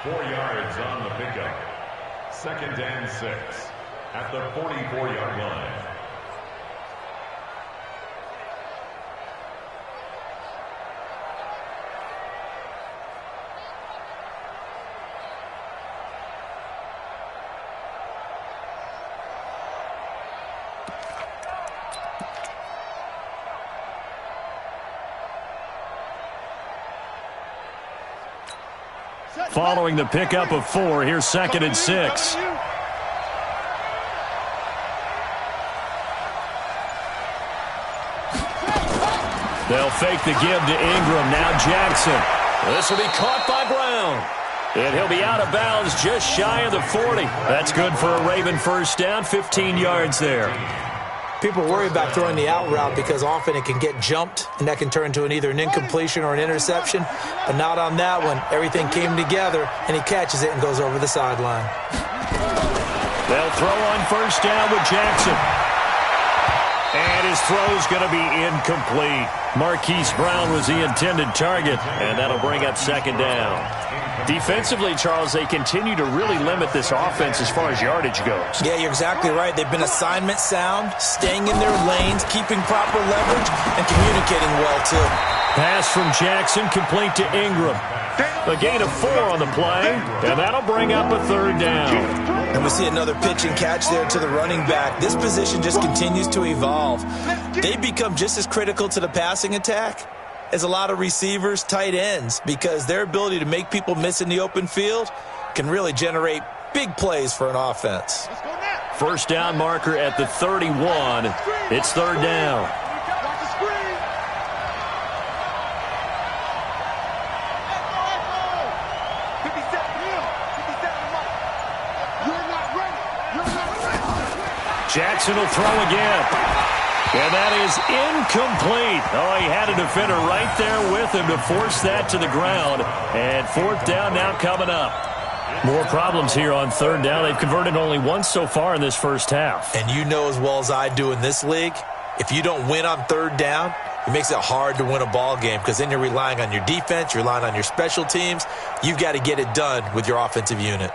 4 yards on the pickup. 2nd and 6 at the 44-yard line. Following the pickup of 4, here's 2nd and 6. They'll fake the give to Ingram. Now Jackson. This will be caught by Brown. And he'll be out of bounds just shy of the 40. That's good for a Raven first down, 15 yards there. People worry about throwing the out route because often it can get jumped, and that can turn into either an incompletion or an interception. But not on that one. Everything came together, and he catches it and goes over the sideline. They'll throw on first down with Jackson. And his throw's going to be incomplete. Marquise Brown was the intended target, and that'll bring up 2nd down. Defensively, Charles, they continue to really limit this offense as far as yardage goes. Yeah, you're exactly right. They've been assignment sound, staying in their lanes, keeping proper leverage, and communicating well, too. Pass from Jackson, complete to Ingram. A gain of 4 on the play, and that'll bring up a 3rd down. And we see another pitch and catch there to the running back. This position just continues to evolve. They become just as critical to the passing attack as a lot of receivers, tight ends, because their ability to make people miss in the open field can really generate big plays for an offense. First down marker at the 31. It's 3rd down. Jackson will throw again. And that is incomplete. Oh, he had a defender right there with him to force that to the ground. And 4th down now coming up. More problems here on 3rd down. They've converted only once so far in this first half. And you know as well as I do in this league, if you don't win on 3rd down, it makes it hard to win a ball game because then you're relying on your defense, you're relying on your special teams. You've got to get it done with your offensive unit.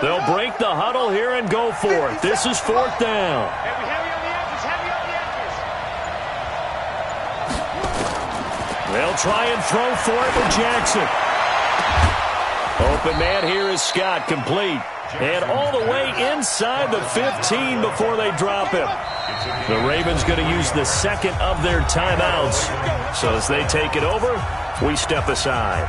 They'll break the huddle here and go for it. This is 4th down. They'll try and throw for it with Jackson. Open man here is Scott, complete. And all the way inside the 15 before they drop him. The Ravens going to use the 2nd of their timeouts. So as they take it over, we step aside.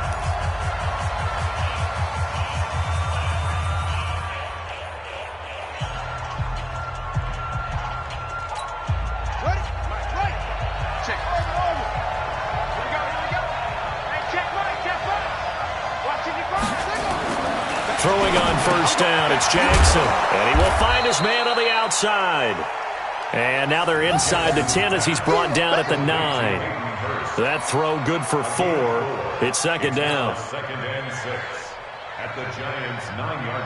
Throwing on first down, it's Jackson. And he will find his man on the outside. And now they're inside the 10 as he's brought down at the 9. That throw good for 4. It's 2nd down. 2nd and 6 at the Giants' 9-yard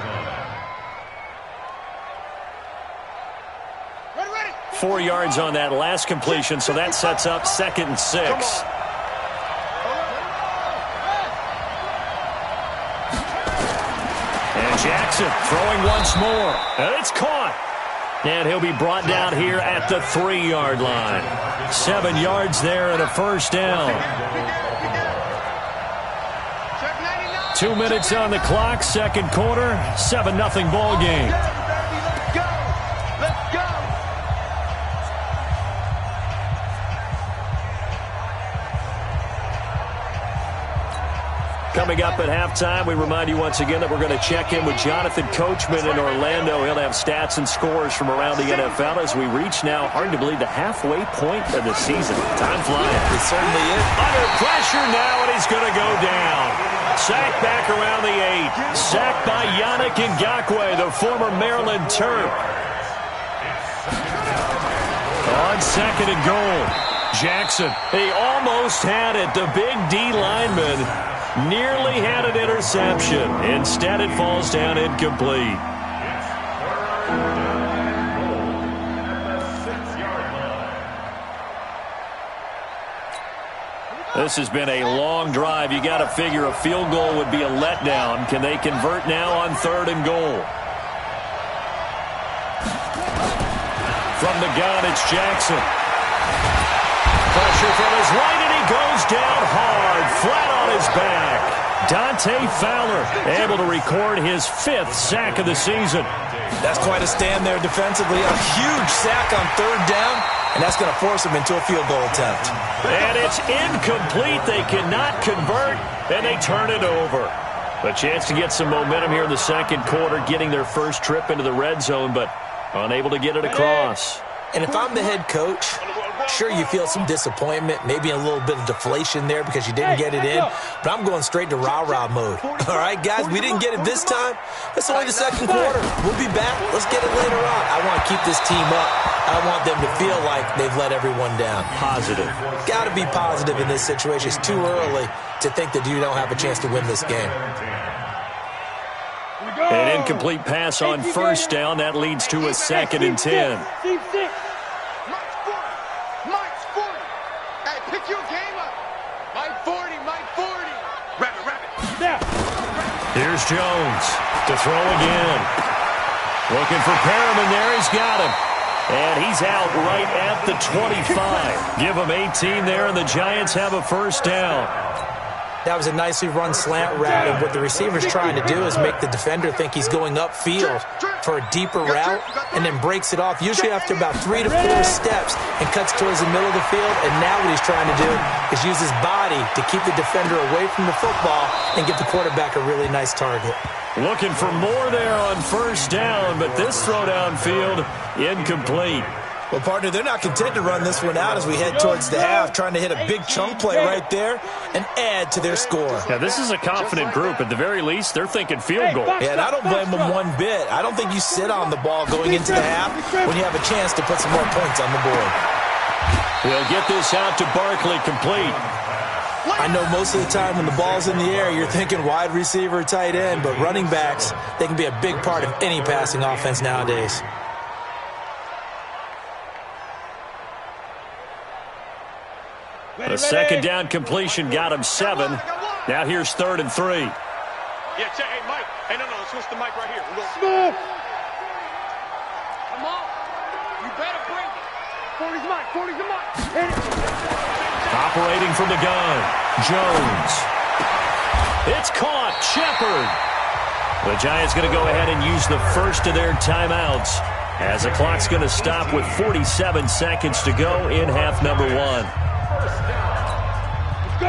line. 4 yards on that last completion, so that sets up 2nd and 6. Jackson throwing once more. And it's caught. And he'll be brought down here at the 3-yard line. 7 yards there and a first down. 2 minutes on the clock, 2nd quarter, 7-0 ball game. Coming up at halftime, we remind you once again that we're going to check in with Jonathan Coachman in Orlando. He'll have stats and scores from around the NFL as we reach now, hard to believe, the halfway point of the season. Time flying. It certainly is. Under pressure now, and he's going to go down. Sacked back around the 8. Sacked by Yannick Ngakoue, the former Maryland Terp. On 2nd and goal. Jackson, he almost had it. The big D lineman nearly had an interception. Instead, it falls down incomplete. This has been a long drive. You got to figure a field goal would be a letdown. Can they convert now on 3rd and goal? From the gun, it's Jackson. Pressure from his right, and he goes down hard, flat on his back. Dante Fowler able to record his 5th sack of the season. That's quite a stand there defensively. A huge sack on 3rd down, and that's going to force him into a field goal attempt. And it's incomplete. They cannot convert, and they turn it over. A chance to get some momentum here in the 2nd quarter, getting their first trip into the red zone, but unable to get it across. And if I'm the head coach, sure, you feel some disappointment, maybe a little bit of deflation there because you didn't get it in, but I'm going straight to rah-rah mode. All right, guys, we didn't get it this time. It's only the 2nd quarter. We'll be back. Let's get it later on. I want to keep this team up. I want them to feel like they've let everyone down. Positive. Got to be positive in this situation. It's too early to think that you don't have a chance to win this game. An incomplete pass on 1st down. That leads to a 2nd and 10. Mike's 40. Hey, pick your game up. Mike 40, Mike 40. Rabbit. Here's Jones to throw again. Looking for Perriman there. He's got him. And he's out right at the 25. Give him 18 there, and the Giants have a 1st down. That was a nicely run slant route, and what the receiver's trying to do is make the defender think he's going upfield for a deeper route and then breaks it off, usually after about 3 to 4 steps, and cuts towards the middle of the field. And now what he's trying to do is use his body to keep the defender away from the football and give the quarterback a really nice target. Looking for more there on 1st down, but this throw downfield incomplete. Well, partner, they're not content to run this one out as we head towards the half, trying to hit a big chunk play right there and add to their score. Yeah, this is a confident group. At the very least, they're thinking field goal. Yeah, and I don't blame them one bit. I don't think you sit on the ball going into the half when you have a chance to put some more points on the board. They'll get this out to Barkley, complete. I know most of the time when the ball's in the air, you're thinking wide receiver, tight end, but running backs, they can be a big part of any passing offense nowadays. A 2nd down completion got him 7. Now here's 3rd and 3. Yeah, check. Hey, Mike. Hey, no, switch the mic right here. Smooth. Come on. You better bring it. 40's Mike. 40's the Mike. Hit it. Operating from the gun, Jones. It's caught. Shepard. The Giants going to go ahead and use the first of their timeouts as the clock's going to stop with 47 seconds to go in half number 1.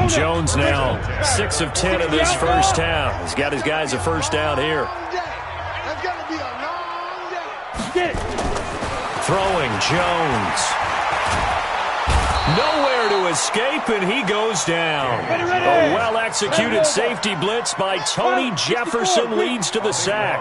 Jones now 6 of 10 in this 1st half. He's got his guys a 1st down here. That's going to be a long day. Throwing Jones. Nowhere to escape, and he goes down. A well-executed safety blitz by Tony Jefferson leads to the sack.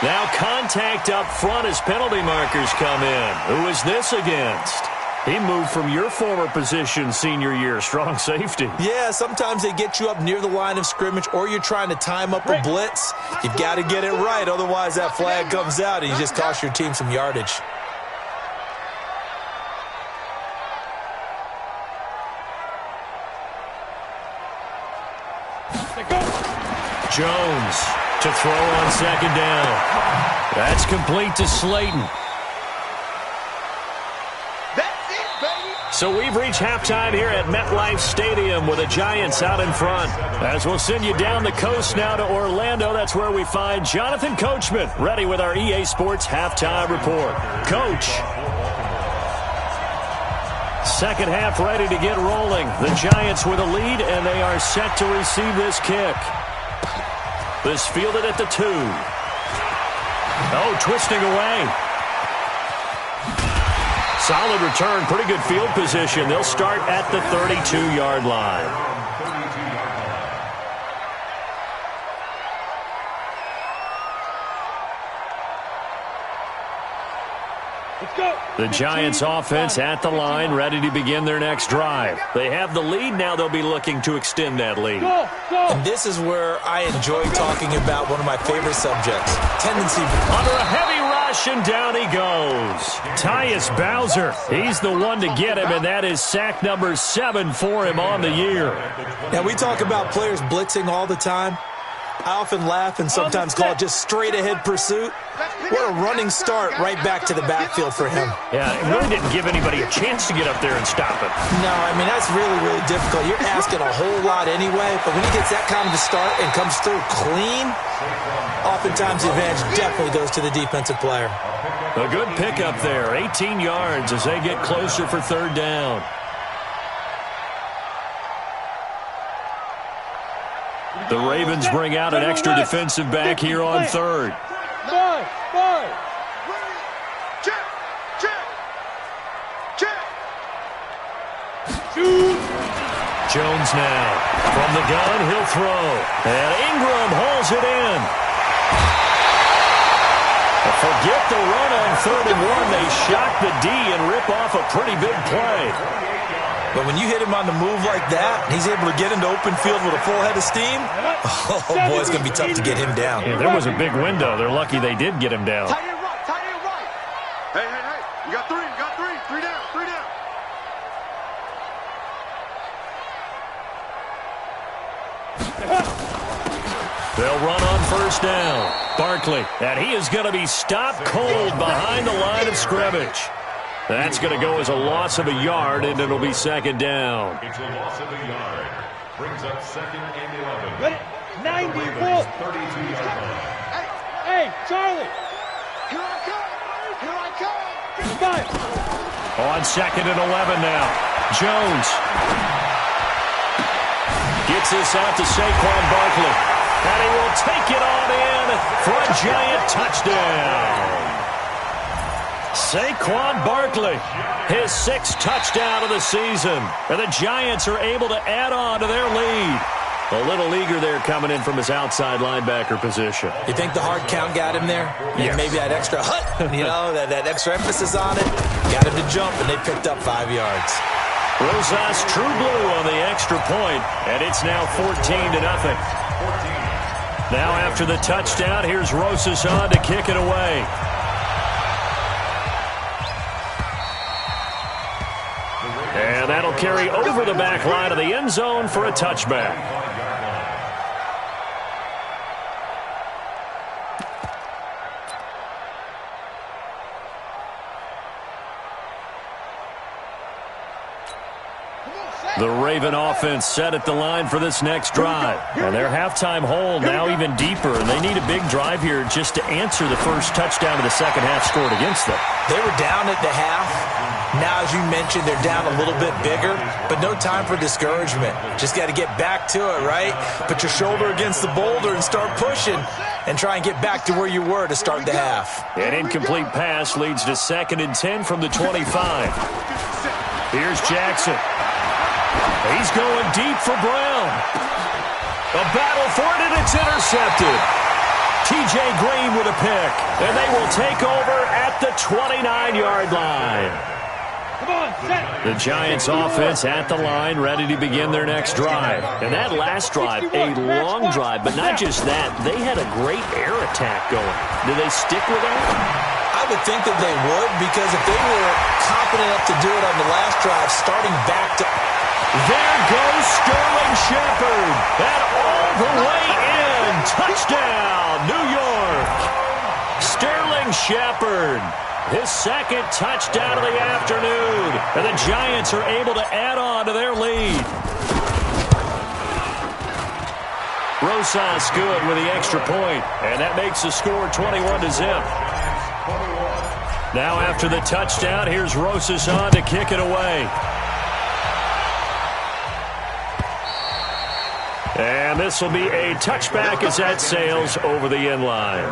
Now contact up front as penalty markers come in. Who is this against? He moved from your former position senior year, strong safety. Yeah, sometimes they get you up near the line of scrimmage, or you're trying to time up a blitz. You've got to get it right, otherwise that flag comes out and you just cost your team some yardage. Jones to throw on 2nd down. That's complete to Slayton. So we've reached halftime here at MetLife Stadium with the Giants out in front. As we'll send you down the coast now to Orlando, that's where we find Jonathan Coachman ready with our EA Sports halftime report. Coach. 2nd half ready to get rolling. The Giants with a lead, and they are set to receive this kick. This fielded at the 2. Oh, twisting away. Solid return, pretty good field position. They'll start at the 32-yard line. The Giants offense at the line, ready to begin their next drive. They have the lead. Now they'll be looking to extend that lead. And this is where I enjoy talking about one of my favorite subjects, tendency. Under a heavy rush. rush, and down he goes. Tyus Bowser, he's the one to get him, and that is sack number 7 for him on the year. Now, we talk about players blitzing all the time. I often laugh and sometimes call it just straight-ahead pursuit. What a running start right back to the backfield for him. Yeah, it really didn't give anybody a chance to get up there and stop him. No, I mean, that's really, really difficult. You're asking a whole lot anyway, but when he gets that kind of a start and comes through clean, oftentimes the advantage definitely goes to the defensive player. A good pickup there, 18 yards as they get closer for third down. The Ravens bring out an extra defensive back here on third. Jones now. From the gun, he'll throw. And Ingram hauls it in. Forget the run on 3rd and 1. They shock the D and rip off a pretty big play. But when you hit him on the move like that, and he's able to get into open field with a full head of steam, oh, boy, it's going to be tough to get him down. Yeah, there was a big window. They're lucky they did get him down. Tight end right, tight end right. Hey. You got three. Three down. They'll run on first down. Barkley, and he is going to be stopped cold behind the line of scrimmage. That's going to go as a loss of a yard, and it'll be 2nd down. It's a loss of a yard. Brings up 2nd and 11. 94. 32-yard line. Hey, Charlie. Here I come. Five. On 2nd and 11 now. Jones gets this out to Saquon Barkley. And he will take it on in for a giant touchdown. Saquon Barkley, his 6th touchdown of the season. And the Giants are able to add on to their lead. A little eager there coming in from his outside linebacker position. You think the hard count got him there? Yes. Maybe that extra that extra emphasis on it. Got him to jump, and they picked up 5 yards. Rosas true blue on the extra point, and it's now 14-0. Now after the touchdown, here's Rosas on to kick it away. And that'll carry over the back line of the end zone for a touchback. The Raven offense set at the line for this next drive. And their halftime hole now even deeper, and they need a big drive here just to answer the first touchdown of the second half scored against them. They were down at the half. Now, as you mentioned, they're down a little bit bigger, but no time for discouragement. Just got to get back to it, right? Put your shoulder against the boulder and start pushing and try and get back to where you were to start the half. An incomplete pass leads to 2nd and 10 from the 25. Here's Jackson. He's going deep for Brown. A battle for it, and it's intercepted. T.J. Green with a pick, and they will take over at the 29-yard line. The Giants offense at the line, ready to begin their next drive. And that last drive, a long drive, but not just that. They had a great air attack going. Do they stick with that? I would think that they would, because if they were confident enough to do it on the last drive, starting back to... There goes Sterling Shepard. And all the way in. Touchdown, New York. Sterling Shepard. His 2nd touchdown of the afternoon. And the Giants are able to add on to their lead. Rosas good with the extra point. And that makes the score 21-0. Now after the touchdown, here's Rosas on to kick it away. And this will be a touchback as that sails over the end line.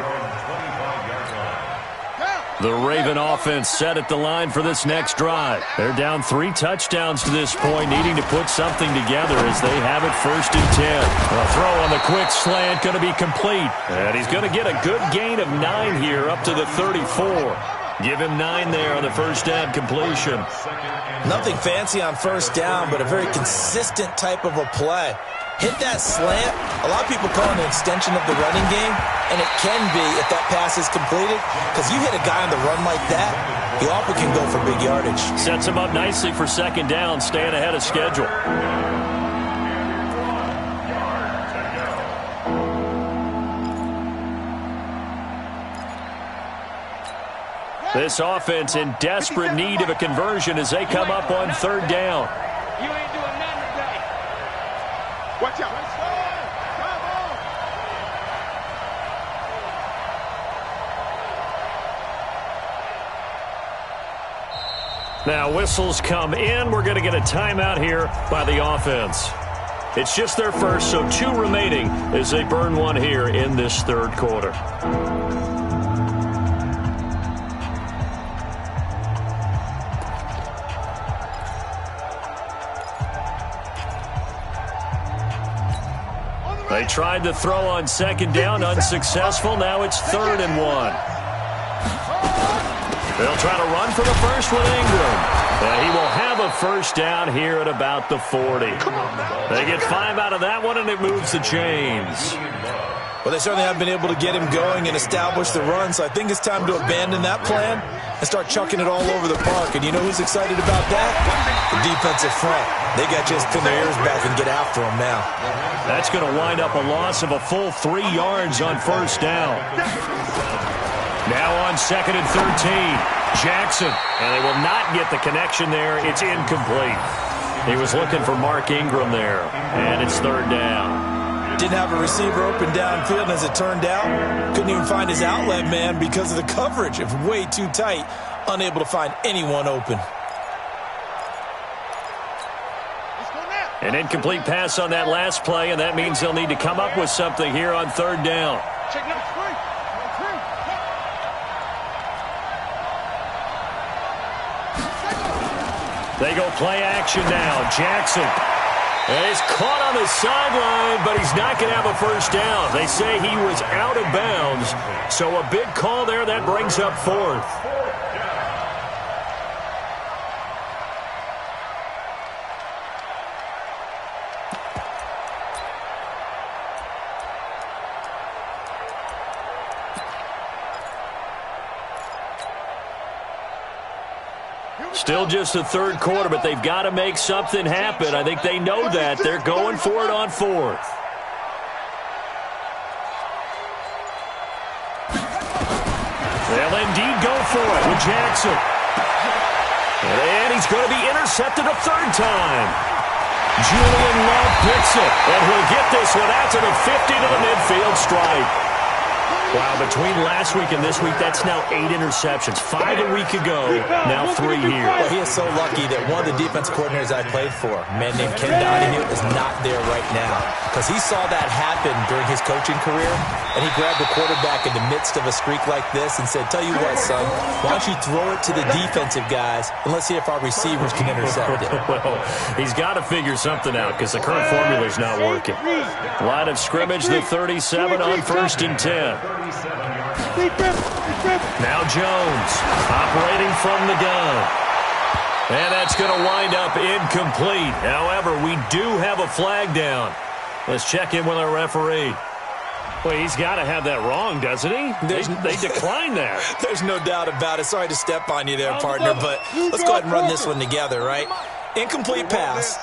The Raven offense set at the line for this next drive. They're down 3 touchdowns to this point, needing to put something together as they have it 1st and 10. A throw on the quick slant going to be complete. And he's going to get a good gain of 9 here up to the 34. Give him 9 there on the first down completion. Nothing fancy on first down, but a very consistent type of a play. Hit that slant. A lot of people call it an extension of the running game, and it can be if that pass is completed, because you hit a guy on the run like that, he often can go for big yardage. Sets him up nicely for second down, staying ahead of schedule. This offense in desperate need of a conversion as they come up on third down. You ain't doing nothing today. Watch out. Now whistles come in. We're going to get a timeout here by the offense. It's just their first, so 2 remaining as they burn one here in this third quarter. They tried to throw on second down, unsuccessful. Now it's 3rd and 1. They'll try to run for the first with Ingram. He will have a first down here at about the 40. They get 5 out of that one, and it moves the chains. Well, they certainly haven't been able to get him going and establish the run, so I think it's time to abandon that plan and start chucking it all over the park. And you know who's excited about that? The defensive front. They got to just pin their ears back and get after him now. That's going to wind up a loss of a full 3 yards on first down. Now on 2nd and 13, Jackson. And they will not get the connection there. It's incomplete. He was looking for Mark Ingram there, and it's 3rd down. Didn't have a receiver open downfield, and as it turned out, couldn't even find his outlet man because of the coverage. It was way too tight, unable to find anyone open. An incomplete pass on that last play, and that means they'll need to come up with something here on 3rd down. Check number 3. They go play action now. Jackson. And he's caught on the sideline, but he's not going to have a first down. They say he was out of bounds. So a big call there. That brings up 4th. Still just the 3rd quarter, but they've got to make something happen. I think they know that. They're going for it on 4th. They'll indeed go for it with Jackson. And he's going to be intercepted a 3rd time. Julian Love picks it, and he'll get this one out to the 50 to the midfield stripe. Wow, between last week and this week, that's now 8 interceptions. 5 a week ago, now 3 here. Well, he is so lucky that one of the defense coordinators I played for, a man named Ken Donahue, is not there right now. Because he saw that happen during his coaching career, and he grabbed the quarterback in the midst of a streak like this and said, tell you what, son, why don't you throw it to the defensive guys, and let's see if our receivers can intercept it. Well, he's got to figure something out because the current formula is not working. Line of scrimmage, the 37 on 1st and 10. Now Jones operating from the gun. And that's going to wind up incomplete. However, we do have a flag down. Let's check in with our referee. Well, he's got to have that wrong, doesn't he? They declined that. There's no doubt about it. Sorry to step on you there, partner, but let's go ahead and run this one together, right? Incomplete pass.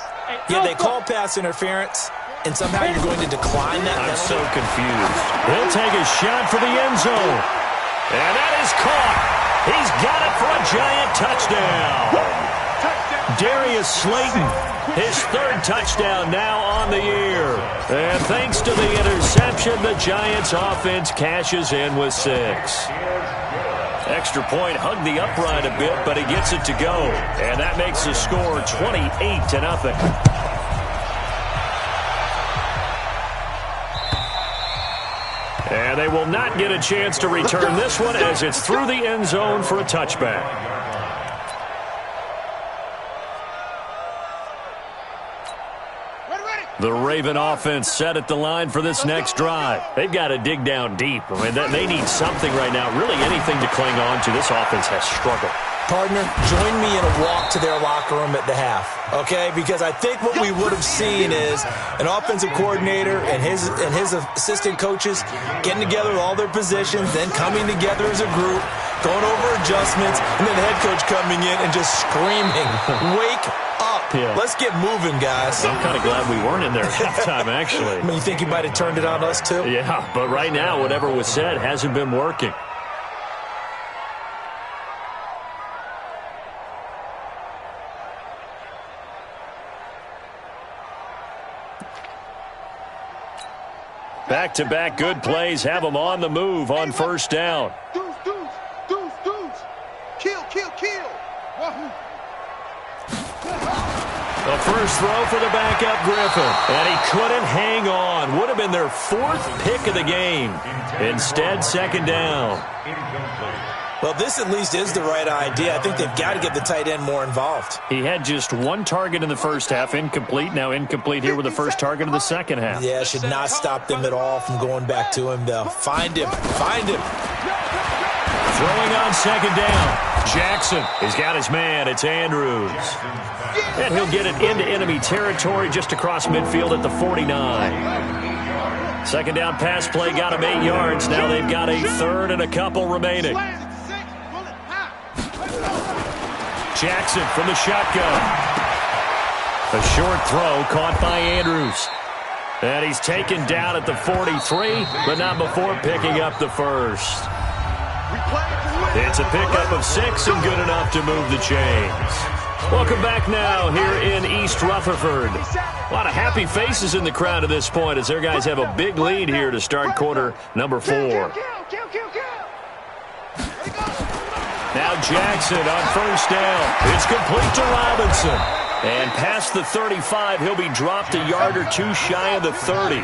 Yeah, they call pass interference. And somehow you're going to decline that penalty? I'm so confused. He'll take a shot for the end zone. And that is caught. He's got it for a giant touchdown. Darius Slayton, his 3rd touchdown now on the year. And thanks to the interception, the Giants offense cashes in with 6. Extra point hugged the upright a bit, but he gets it to go. And that makes the score 28-0. And they will not get a chance to return this one as it's through the end zone for a touchback. Ready, ready. The Raven offense set at the line for this next drive. They've got to dig down deep. I mean, they need something right now, really anything to cling on to. This offense has struggled. Partner, join me in a walk to their locker room at the half, okay? Because I think what we would have seen is an offensive coordinator and his assistant coaches getting together with all their positions, then coming together as a group, going over adjustments, and then the head coach coming in and just screaming, "Wake up. Yeah. Let's get moving, guys." I'm kind of glad we weren't in there at halftime, actually. I mean, you think you might have turned it on us, too? Yeah, but right now, whatever was said hasn't been working. Back-to-back good plays have them on the move on first down. Deuce. Kill. The first throw for the backup Griffin, and he couldn't hang on. Would have been their fourth pick of the game. Instead, second down. Well, this at least is the right idea. I think they've got to get the tight end more involved. He had just one target in the first half, incomplete. Now incomplete here with the first target of the second half. Yeah, should not stop them at all from going back to him, though. Find him. Throwing on second down. Jackson has got his man. It's Andrews. And he'll get it into enemy territory just across midfield at the 49. Second down pass play got him 8 yards. Now they've got a third and a couple remaining. Jackson from the shotgun. A short throw caught by Andrews. And he's taken down at the 43, but not before picking up the first. It's a pickup of 6 and good enough to move the chains. Welcome back now here in East Rutherford. A lot of happy faces in the crowd at this point as their guys have a big lead here to start quarter number 4. Now Jackson on first down. It's complete to Robinson. And past the 35, he'll be dropped a yard or two shy of the 30.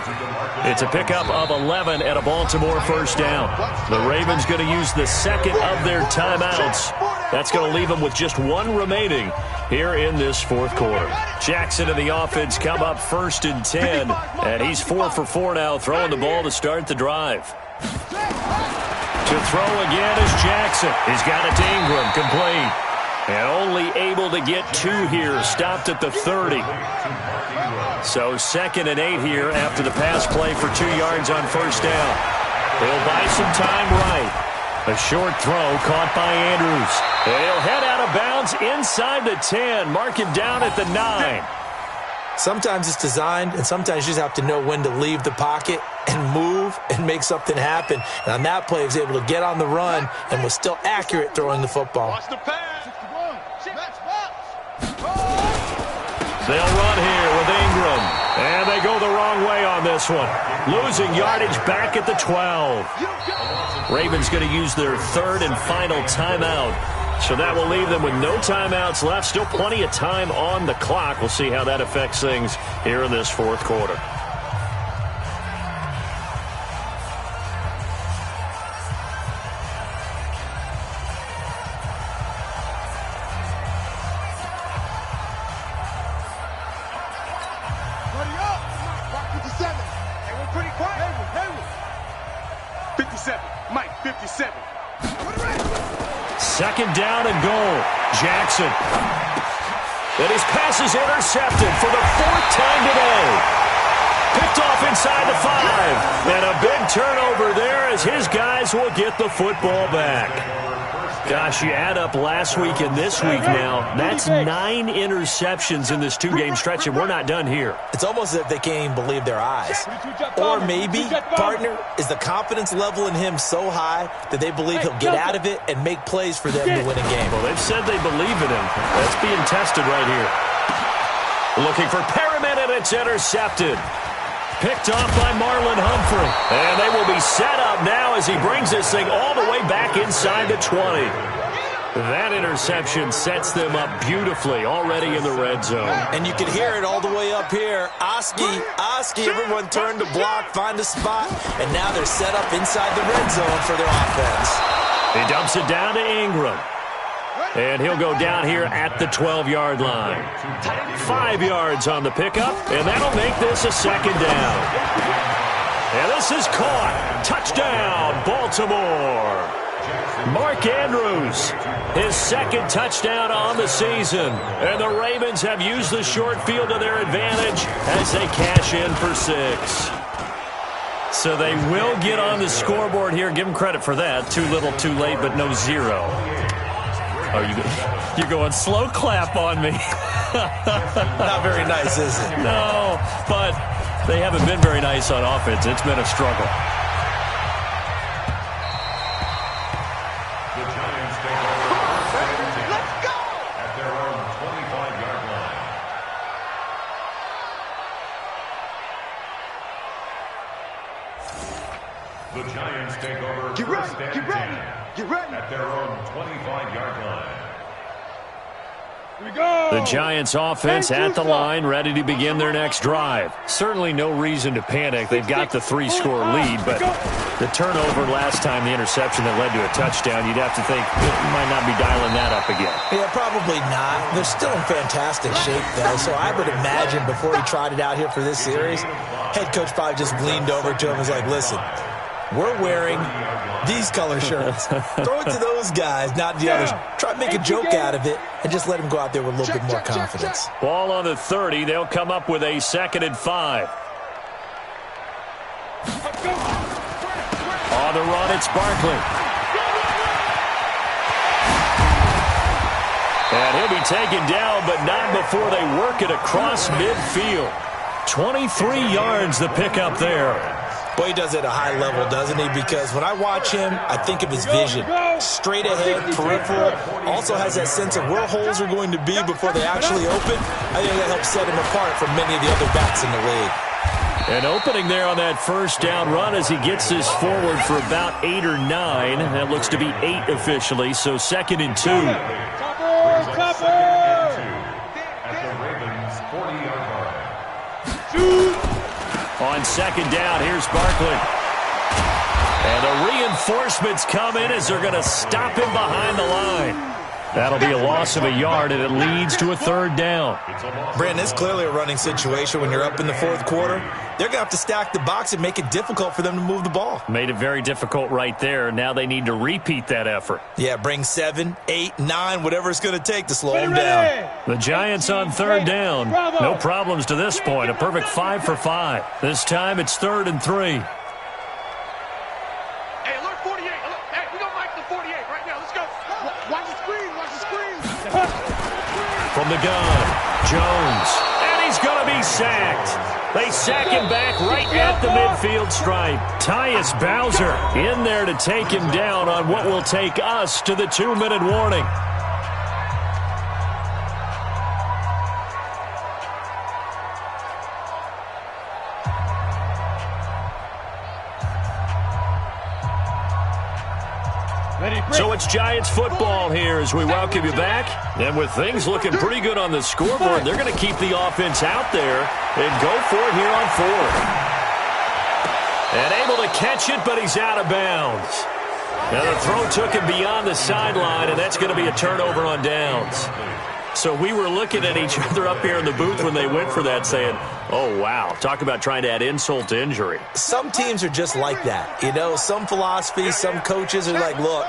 It's a pickup of 11 at a Baltimore first down. The Ravens going to use the second of their timeouts. That's going to leave them with just one remaining here in this fourth quarter. Jackson and the offense come up first and 10. And he's 4 for 4 now, throwing the ball to start the drive. To throw again is Jackson. He's got it to Ingram, complete. And only able to get 2 here, stopped at the 30. So 2nd and 8 here after the pass play for 2 yards on first down. He'll buy some time right. A short throw caught by Andrews. And he'll head out of bounds inside the 10, mark him down at the 9. Sometimes it's designed, and sometimes you just have to know when to leave the pocket and move and make something happen. And on that play, he was able to get on the run and was still accurate throwing the football. Watch the pass. They'll run here with Ingram. And they go the wrong way on this one. Losing yardage back at the 12. Ravens going to use their third and final timeout. So that will leave them with no timeouts left. Still plenty of time on the clock. We'll see how that affects things here in this fourth quarter. Second down and goal. Jackson. And his pass is intercepted for the 4th time today. Picked off inside the 5. And a big turnover there as his guys will get the football back. Gosh, you add up last week and this week now, that's 9 interceptions in this 2-game stretch, and we're not done here. It's almost as if they can't even believe their eyes. Or maybe, partner, is the confidence level in him so high that they believe he'll get out of it and make plays for them to win a game. Well, they've said they believe in him. That's being tested right here. Looking for Perriman, and it's intercepted. Picked off by Marlon Humphrey. And they will be set up now as he brings this thing all the way back inside the 20. That interception sets them up beautifully already in the red zone. And you can hear it all the way up here. Oski, everyone turned to block, find a spot, and now they're set up inside the red zone for their offense. He dumps it down to Ingram. And he'll go down here at the 12-yard line. 5 yards on the pickup, and that'll make this a second down. And this is caught. Touchdown, Baltimore. Mark Andrews, his second touchdown on the season. And the Ravens have used the short field to their advantage as they cash in for 6. So they will get on the scoreboard here. Give them credit for that. Too little, too late, but no 0. You're going slow clap on me. Not very nice, is it? No, but they haven't been very nice on offense. It's been a struggle. The Giants take over first and 10 at their own 25-yard line. The Giants take over first and 10 at their own 25-yard line. The Giants offense at the line, ready to begin their next drive. Certainly no reason to panic. They've got the 3-score lead, but the turnover last time, the interception that led to a touchdown, you'd have to think you might not be dialing that up again. Yeah, probably not. They're still in fantastic shape, though, so I would imagine before he tried it out here for this series, head coach probably just leaned over to him and was like, listen, we're wearing these color shirts. Throw it to those guys, not the others. Try to make a joke out of it and just let him go out there with a little bit more confidence. Ball on the 30. They'll come up with a 2nd and 5. On the run, it's Barkley. And he'll be taken down, but not before they work it across midfield. 23 yards the pickup there. Boy, he does it at a high level, doesn't he? Because when I watch him, I think of his vision. Straight ahead, peripheral. Also has that sense of where holes are going to be before they actually open. I think that helps set him apart from many of the other backs in the league. An opening there on that first down run as he gets this forward for about 8 or 9. That looks to be 8 officially, so 2nd and 2. At the Ravens' 40-yard line. On 2nd down, here's Barkley. And the reinforcements come in as they're going to stop him behind the line. That'll be a loss of a yard, and it leads to a 3rd down. Brandon, it's clearly a running situation when you're up in the 4th quarter. They're going to have to stack the box and make it difficult for them to move the ball. Made it very difficult right there. Now they need to repeat that effort. Yeah, bring 7, 8, 9, whatever it's going to take to slow them down. The Giants on 3rd down. No problems to this point. A perfect 5 for 5. This time it's 3rd and 3. Hey, alert 48. Hey, we don't like the 48 right now. Let's go. Watch the screen. Watch the screen. From the gun, Jones. And he's going to be sacked. They sack him back right at the midfield stripe. Tyus Bowser in there to take him down on what will take us to the 2-minute warning. So it's Giants football here as we welcome you back. And with things looking pretty good on the scoreboard, they're going to keep the offense out there and go for it here on 4th. And able to catch it, but he's out of bounds. Now the throw took him beyond the sideline, and that's going to be a turnover on downs. So we were looking at each other up here in the booth when they went for that saying, oh, wow, talk about trying to add insult to injury. Some teams are just like that. You know, some philosophies, some coaches are like, look,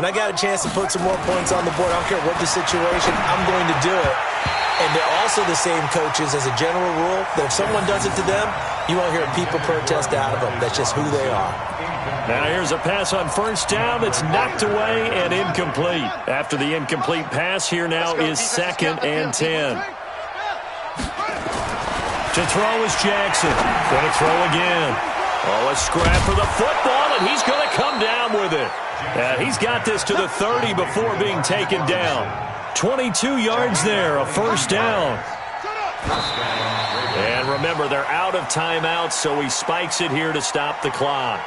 when I got a chance to put some more points on the board, I don't care what the situation, I'm going to do it. And they're also the same coaches as a general rule that if someone does it to them, you won't hear people protest out of them. That's just who they are. Now here's a pass on 1st down that's knocked away and incomplete. After the incomplete pass, here now is 2nd and 10. To throw is Jackson. Going to throw again. Oh, a scrap for the football, and he's going to come down with it. And he's got this to the 30 before being taken down. 22 yards there, a 1st down. And remember, they're out of timeouts, so he spikes it here to stop the clock.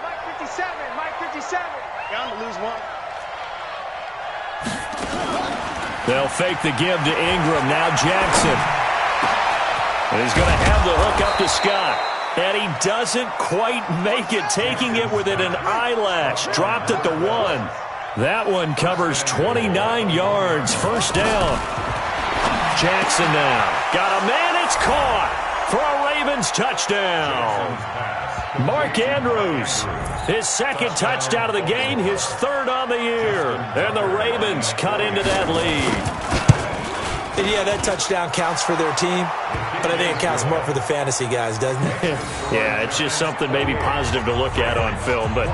Mike 57. Mike 57. Down to lose one. They'll fake the give to Ingram. Now Jackson. And he's going to have the hook up to Scott. And he doesn't quite make it, taking it within an eyelash. Dropped at the 1. That one covers 29 yards. First down. Jackson now. Got a man. It's caught for a Ravens touchdown. Mark Andrews, his second touchdown of the game, his third on the year. And the Ravens cut into that lead. And yeah, that touchdown counts for their team, but I think it counts more for the fantasy guys, doesn't it? Yeah, it's just something maybe positive to look at on film, but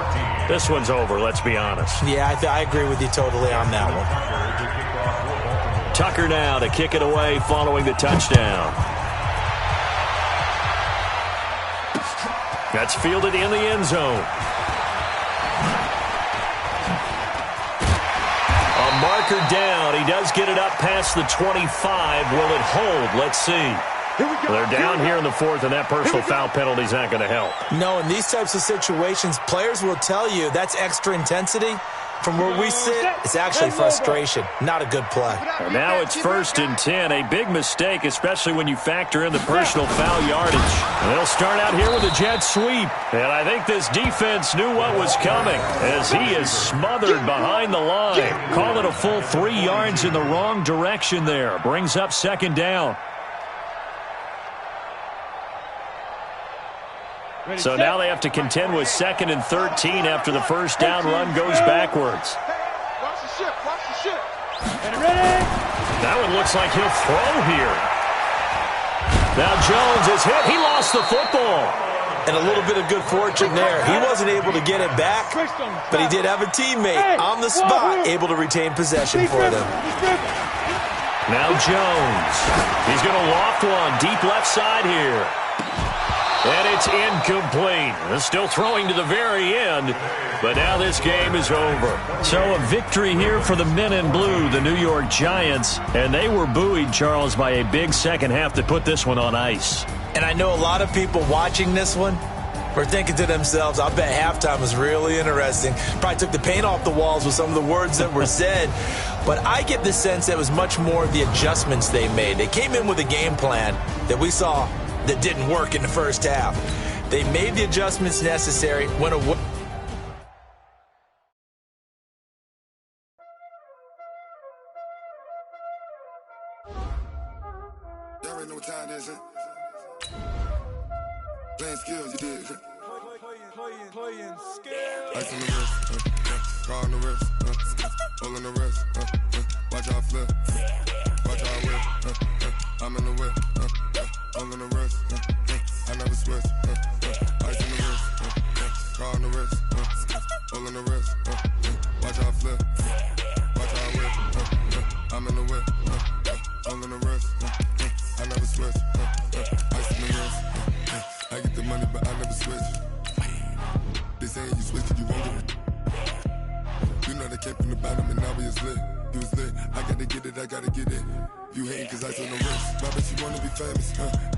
this one's over, let's be honest. Yeah, I agree with you totally on that one. Tucker now to kick it away following the touchdown. That's fielded in the end zone. A marker down. He does get it up past the 25. Will it hold? Let's see. They're down here in the 4th, and that personal foul penalty is not going to help. No, in these types of situations, players will tell you that's extra intensity. From where we sit, it's actually frustration. Not a good play. And now it's 1st and 10. A big mistake, especially when you factor in the personal foul yardage. And they'll start out here with a jet sweep. And I think this defense knew what was coming as he is smothered behind the line. Call it a full 3 yards in the wrong direction there. Brings up 2nd down. So now they have to contend with 2nd and 13 after the first down run goes backwards. Watch the ship, watch the ship. That one looks like he'll throw here. Now Jones is hit. He lost the football. And a little bit of good fortune there. He wasn't able to get it back, but he did have a teammate on the spot able to retain possession for them. Now Jones. He's going to loft one deep left side here. And it's incomplete. Still throwing to the very end, but now this game is over. So a victory here for the men in blue, the New York Giants, and they were buoyed, Charles, by a big second half to put this one on ice. And I know a lot of people watching this one were thinking to themselves, I bet halftime was really interesting. Probably took the paint off the walls with some of the words that were said. But I get the sense that it was much more of the adjustments they made. They came in with a game plan that we saw that didn't work in the first half. They made the adjustments necessary, went away. Y'all already know what time it is, huh? Playing skills, you did. Playing skills. Ice on the wrist, car on the wrist, hole in the wrist, watch out flip, watch out whip, I'm in the whip, hole in the wrist, I never switch, ice on the wrist, car on the wrist, hole in the wrist, watch out flip, watch out whip, I'm in the whip, hole in the wrist, I never switch, ice on the wrist, I get the money but I never switch. They saying you switch it, you won't get it. You know they came from the bottom and now we is lit. You was lit, I gotta get it, I gotta get it. You hating cause I on the wrist. My bitch, you wanna be famous, huh?